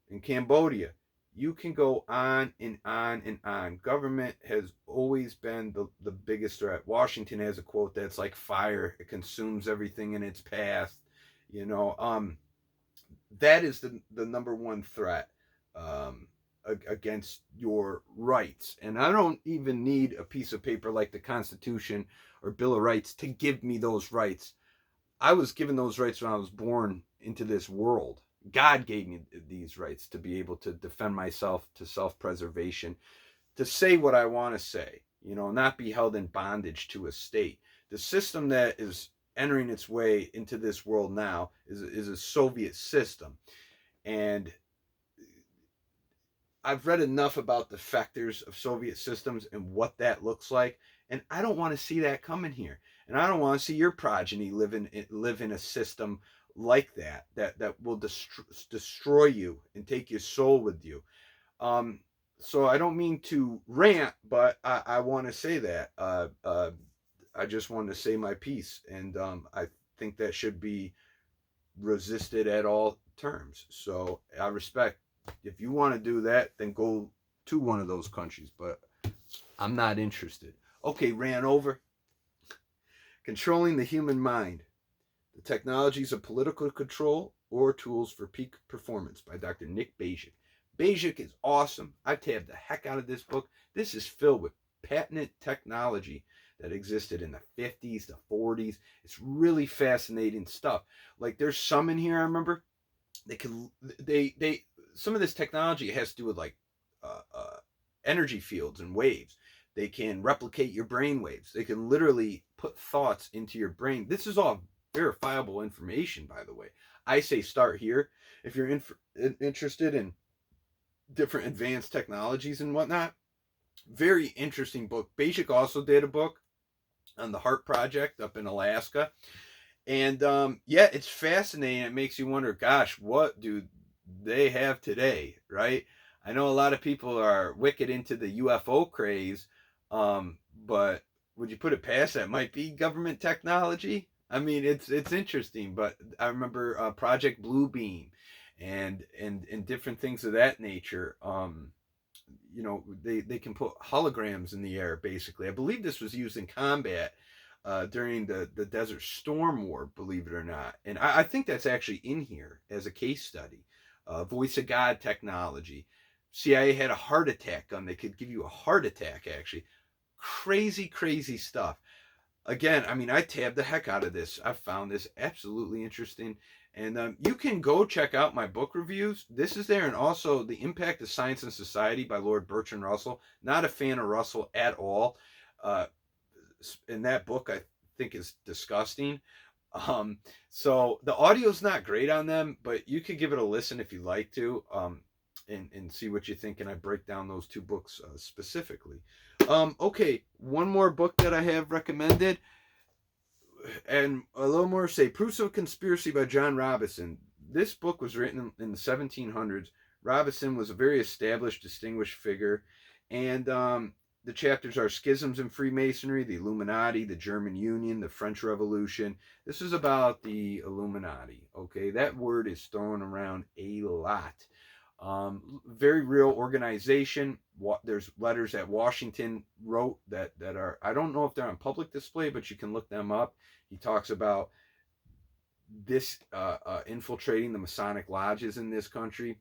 in Cambodia? You can go on and on and on. Government has always been the biggest threat. Washington has a quote that's like fire. It consumes everything in its path. You know, that is the number one threat against your rights. And I don't even need a piece of paper like the Constitution or Bill of Rights to give me those rights. I was given those rights when I was born into this world. God gave me these rights to be able to defend myself, to self-preservation, to say what I want to say, you know, not be held in bondage to a state. The system that is entering its way into this world now is a Soviet system. And I've read enough about the factors of Soviet systems and what that looks like, and I don't want to see that coming here. And I don't want to see your progeny live in a system like that will destroy you and take your soul with you. So I don't mean to rant, but I want to say that. I just wanted to say my piece, and I think that should be resisted at all terms. So I respect. If you want to do that, then go to one of those countries, but I'm not interested. Okay, ran over. Controlling the human mind. The Technologies of Political Control or Tools for Peak Performance by Dr. Nick Bajik. Bajik is awesome. I tabbed the heck out of this book. This is filled with patented technology that existed in the 50s, the 40s. It's really fascinating stuff. Like there's some in here, I remember, some of this technology has to do with like energy fields and waves. They can replicate your brain waves. They can literally put thoughts into your brain. This is all verifiable information, by the way. I say start here. If you're interested in different advanced technologies and whatnot. Very interesting book. Basic also did a book on the Heart Project up in Alaska. And yeah, it's fascinating. It makes you wonder, gosh, what do they have today, right? I know a lot of people are wicked into the UFO craze, but would you put it past that might be government technology? I mean, it's interesting, but I remember Project Bluebeam and different things of that nature. They can put holograms in the air, basically. I believe this was used in combat during the Desert Storm War, believe it or not. And I think that's actually in here as a case study. Voice of God technology. CIA had a heart attack gun. They could give you a heart attack, actually. Crazy, crazy stuff. Again, I mean, I tabbed the heck out of this. I found this absolutely interesting. And you can go check out my book reviews. This is there. And also The Impact of Science and Society by Lord Bertrand Russell. Not a fan of Russell at all. In that book, I think is disgusting. So the audio's not great on them, but you could give it a listen if you like to, and see what you think. And I break down those two books specifically. Okay, one more book that I have recommended, and a little more, say, Proofs of Conspiracy by John Robison. This book was written in the 1700s. Robison was a very established, distinguished figure, and the chapters are Schisms in Freemasonry, the Illuminati, the German Union, the French Revolution. This is about the Illuminati, okay? That word is thrown around a lot. Very real organization. There's letters that Washington wrote that are, I don't know if they're on public display, but you can look them up. He talks about this infiltrating the Masonic lodges in this country.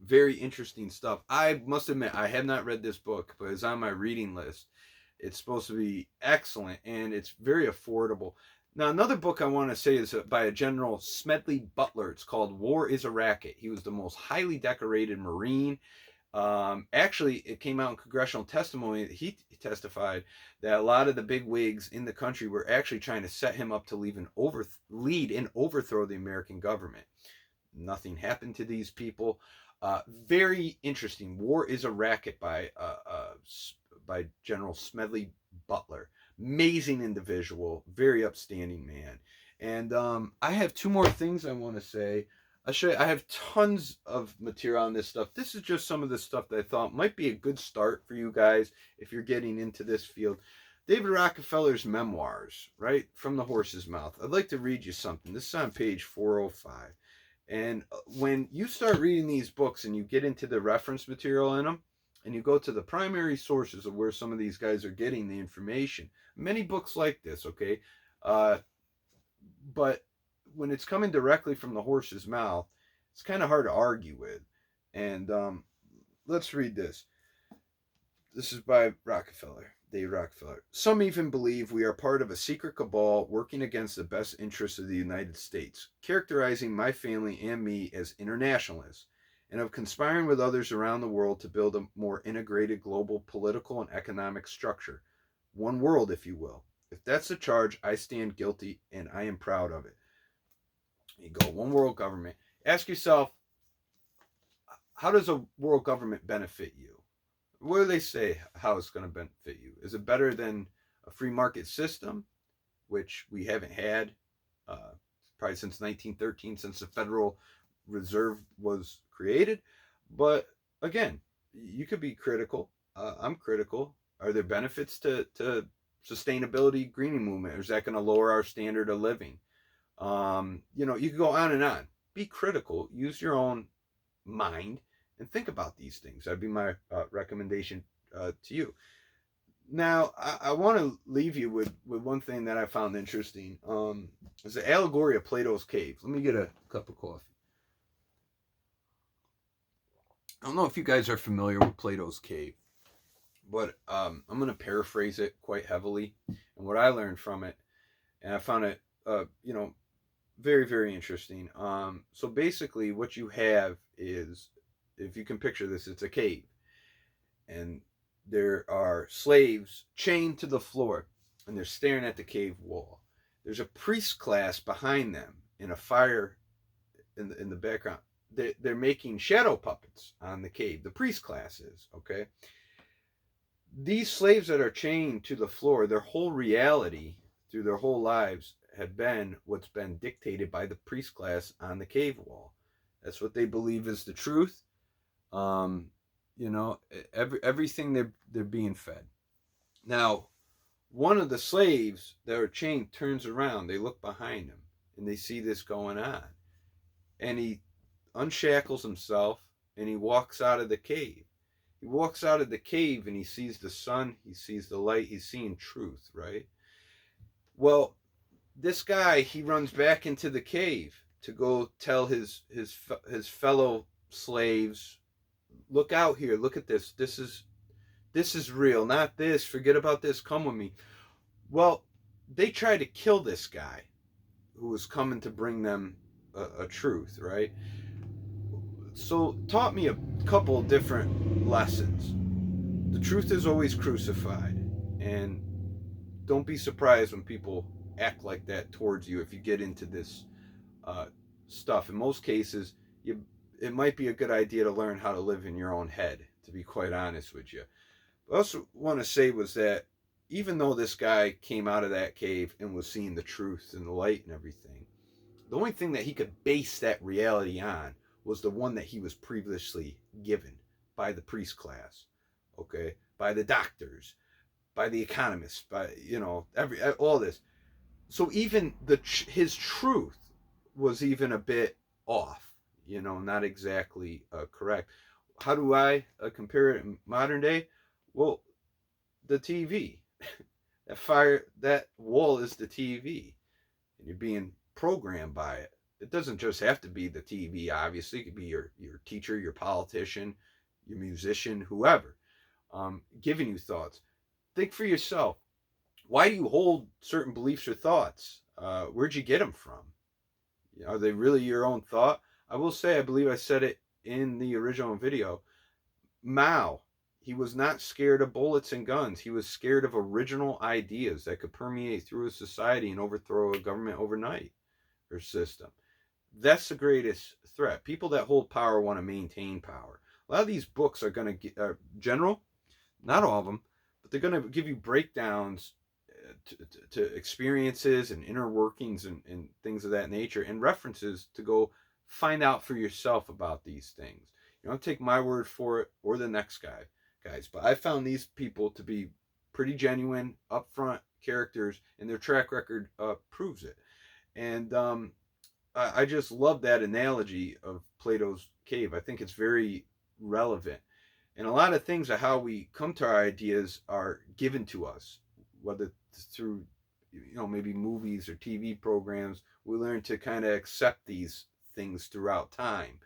Very interesting stuff. I must admit, I have not read this book, but it's on my reading list. It's supposed to be excellent, and it's very affordable. Now, another book I want to say is by a General Smedley Butler. It's called War is a Racket. He was the most highly decorated Marine. Actually, it came out in congressional testimony. He testified that a lot of the big wigs in the country were actually trying to set him up to lead and overthrow the American government. Nothing happened to these people. Very interesting. War is a Racket by General Smedley Butler. Amazing individual, very upstanding man. And I have two more things I want to say. I have tons of material on this stuff. This is just some of the stuff that I thought might be a good start for you guys if you're getting into this field. David Rockefeller's Memoirs, right from the horse's mouth. I'd like to read you something. This is on page 405. And when you start reading these books and you get into the reference material in them, and you go to the primary sources of where some of these guys are getting the information, many books like this, okay? But when it's coming directly from the horse's mouth, it's kind of hard to argue with. And let's read this. This is by Rockefeller, Dave Rockefeller. Some even believe we are part of a secret cabal working against the best interests of the United States, characterizing my family and me as internationalists, and of conspiring with others around the world to build a more integrated global political and economic structure. One world, if you will. If that's the charge, I stand guilty, and I am proud of it. You go, one world government. Ask yourself, how does a world government benefit you? What do they say how it's going to benefit you? Is it better than a free market system, which we haven't had probably since 1913, since the Federal Reserve was created? But again, you could be critical. I'm critical. Are there benefits to sustainability greening movement? Or is that going to lower our standard of living? You can go on and on. Be critical. Use your own mind and think about these things. That'd be my recommendation to you. Now, I want to leave you with one thing that I found interesting. It's the Allegory of Plato's Cave. Let me get a cup of coffee. I don't know if you guys are familiar with Plato's Cave, but I'm going to paraphrase it quite heavily. And what I learned from it, and I found it, very, very interesting. So basically what you have is, if you can picture this, it's a cave. And there are slaves chained to the floor, and they're staring at the cave wall. There's a priest class behind them, and a fire in the background. they're making shadow puppets on the cave. The priest class is, okay? These slaves that are chained to the floor, their whole reality through their whole lives had been what's been dictated by the priest class on the cave wall. That's what they believe is the truth. You know, everything they're being fed. Now, one of the slaves that are chained turns around. They look behind him and they see this going on, and he unshackles himself and he walks out of the cave. He walks out of the cave and he sees the sun, he sees the light, he's seeing truth, right? Well, this guy, he runs back into the cave to go tell his fellow slaves, look out here, look at this. This is real, not this. Forget about this. Come with me. Well, they tried to kill this guy who was coming to bring them a truth, right? So taught me a couple different lessons. The truth is always crucified, and don't be surprised when people act like that towards you if you get into this stuff. In most cases, it might be a good idea to learn how to live in your own head, to be quite honest with you. What I also want to say was that even though this guy came out of that cave and was seeing the truth and the light and everything, the only thing that he could base that reality on was the one that he was previously given by the priest class, okay, by the doctors, by the economists, by, you know, all this. So even his truth was even a bit off, you know, not exactly correct. How do I compare it in modern day? Well, the TV, that wall is the TV, and you're being programmed by it. It doesn't just have to be the TV, obviously. It could be your teacher, your politician, your musician, whoever, giving you thoughts. Think for yourself. Why do you hold certain beliefs or thoughts? Where'd you get them from? Are they really your own thought? I will say, I believe I said it in the original video, Mao, he was not scared of bullets and guns. He was scared of original ideas that could permeate through a society and overthrow a government overnight or system. That's the greatest threat. People that hold power want to maintain power. A lot of these books are going to get general, not all of them, but they're going to give you breakdowns to experiences and inner workings and things of that nature, and references to go find out for yourself about these things. You don't take my word for it or the next guys, but I found these people to be pretty genuine, upfront characters, and their track record proves it. And I just love that analogy of Plato's cave. I think it's very relevant. And a lot of things of how we come to our ideas are given to us, whether it's through, you know, maybe movies or TV programs. We learn to kind of accept these things throughout time.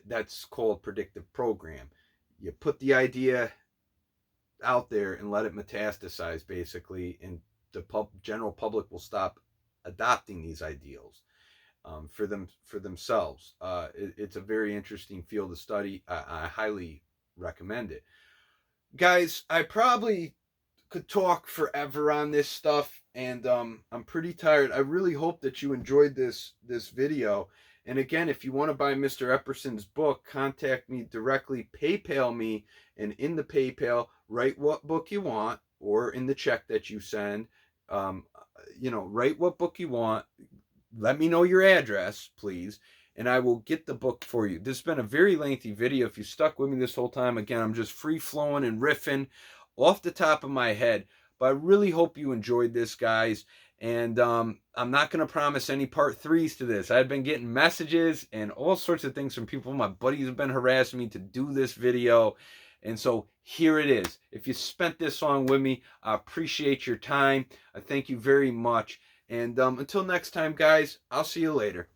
That's called predictive program. You put the idea out there and let it metastasize, basically, and the general public will stop adopting these ideals for themselves. It's a very interesting field of study. I highly recommend it. Guys, I probably could talk forever on this stuff, and I'm pretty tired. I really hope that you enjoyed this video. And again, if you want to buy Mr. Epperson's book, contact me directly, PayPal me, and in the PayPal, write what book you want, or in the check that you send, you know, write what book you want. Let me know your address, please, and I will get the book for you. This has been a very lengthy video. If you stuck with me this whole time, again, I'm just free-flowing and riffing off the top of my head. But I really hope you enjoyed this, guys. And I'm not going to promise any part 3s to this. I've been getting messages and all sorts of things from people. My buddies have been harassing me to do this video. And so here it is. If you spent this long with me, I appreciate your time. I thank you very much. And until next time, guys, I'll see you later.